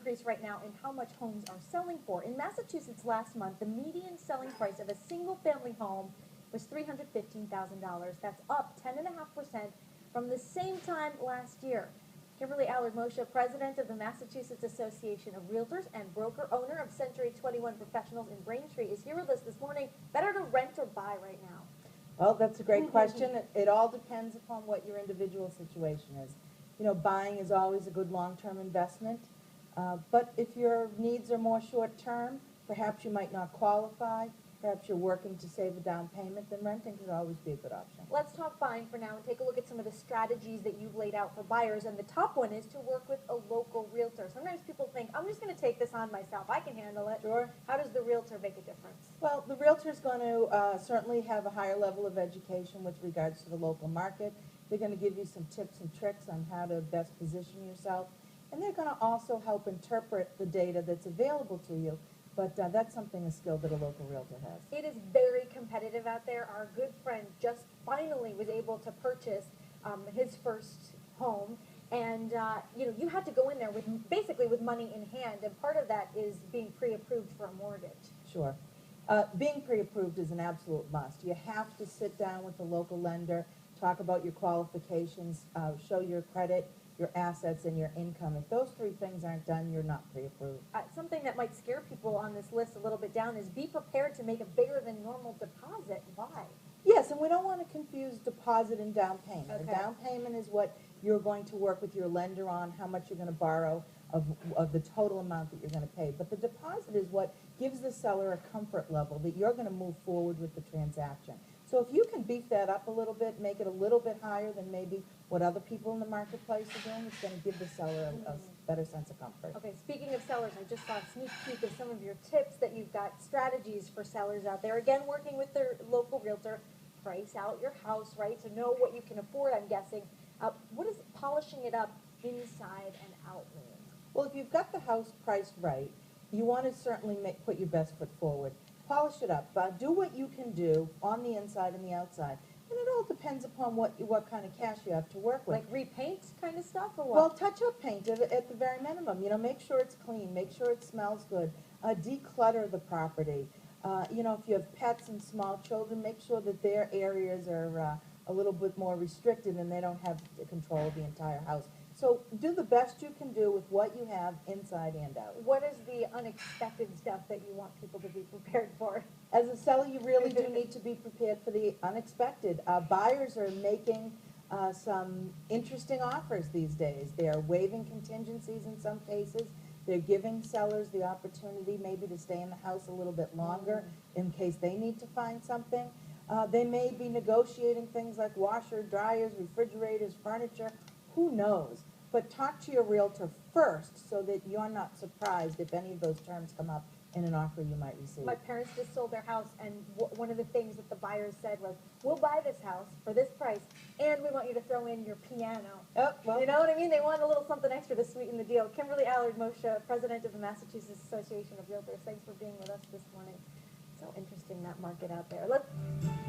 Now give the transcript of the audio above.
increase right now in how much homes are selling for. In Massachusetts last month, the median selling price of a single-family home was $315,000. That's up 10.5% from the same time last year. Kimberly Allard Moccia, president of the Massachusetts Association of Realtors and broker owner of Century 21 Professionals in Braintree, is here with us this morning. Better to rent or buy right now? Well, that's a great question. It all depends upon what your individual situation is. You know, buying is always a good long-term investment, but if your needs are more short-term, perhaps you might not qualify, perhaps you're working to save a down payment, then renting could always be a good option. Let's talk buying for now and take a look at some of the strategies that you've laid out for buyers, and the top one is to work with a local realtor. Sometimes people think, I'm just going to take this on myself, I can handle it. Sure. How does the realtor make a difference? Well, the realtor is going to certainly have a higher level of education with regards to the local market. They're going to give you some tips and tricks on how to best position yourself, and they're going to also help interpret the data that's available to you. But that's a skill that a local realtor has. It is very competitive out there. Our good friend just finally was able to purchase his first home, and you had to go in there with basically with money in hand, and part of that is being pre-approved for a mortgage. Sure. Being pre-approved is an absolute must. You have to sit down with the local lender, talk about your qualifications, show your credit, your assets, and your income. If those three things aren't done, you're not pre-approved. Something that might scare people on this list a little bit down is be prepared to make a bigger than normal deposit. Why? Yes, and we don't want to confuse deposit and down payment. Okay. The down payment is what you're going to work with your lender on, how much you're going to borrow of the total amount that you're going to pay. But the deposit is what gives the seller a comfort level that you're going to move forward with the transaction. So if you can beef that up a little bit, make it a little bit higher than maybe what other people in the marketplace are doing, it's going to give the seller a better sense of comfort. Okay, speaking of sellers, I just saw a sneak peek of some of your tips that you've got, strategies for sellers out there. Again, working with their local realtor, price out your house, right, to know what you can afford, I'm guessing. What does polishing it up inside and out mean? Well, if you've got the house priced right, you want to certainly put your best foot forward. Polish it up. Do what you can do on the inside and the outside. And it all depends upon what kind of cash you have to work with. Like repaint kind of stuff or what? Well, touch-up paint at the very minimum. You know, make sure it's clean. Make sure it smells good. Declutter the property. You know, if you have pets and small children, make sure that their areas are a little bit more restricted and they don't have control of the entire house. So do the best you can do with what you have inside and out. What is the unexpected stuff that you want people to be prepared for? As a seller, you really do need to be prepared for the unexpected. Buyers are making some interesting offers these days. They are waiving contingencies in some cases. They're giving sellers the opportunity maybe to stay in the house a little bit longer in case they need to find something. They may be negotiating things like washer, dryers, refrigerators, furniture. Who knows? But talk to your realtor first so that you're not surprised if any of those terms come up in an offer you might receive. My parents just sold their house, and one of the things that the buyers said was, we'll buy this house for this price, and we want you to throw in your piano. Oh, well. You know what I mean? They want a little something extra to sweeten the deal. Kimberly Allard Moccia, president of the Massachusetts Association of Realtors, thanks for being with us this morning. So interesting, that market out there.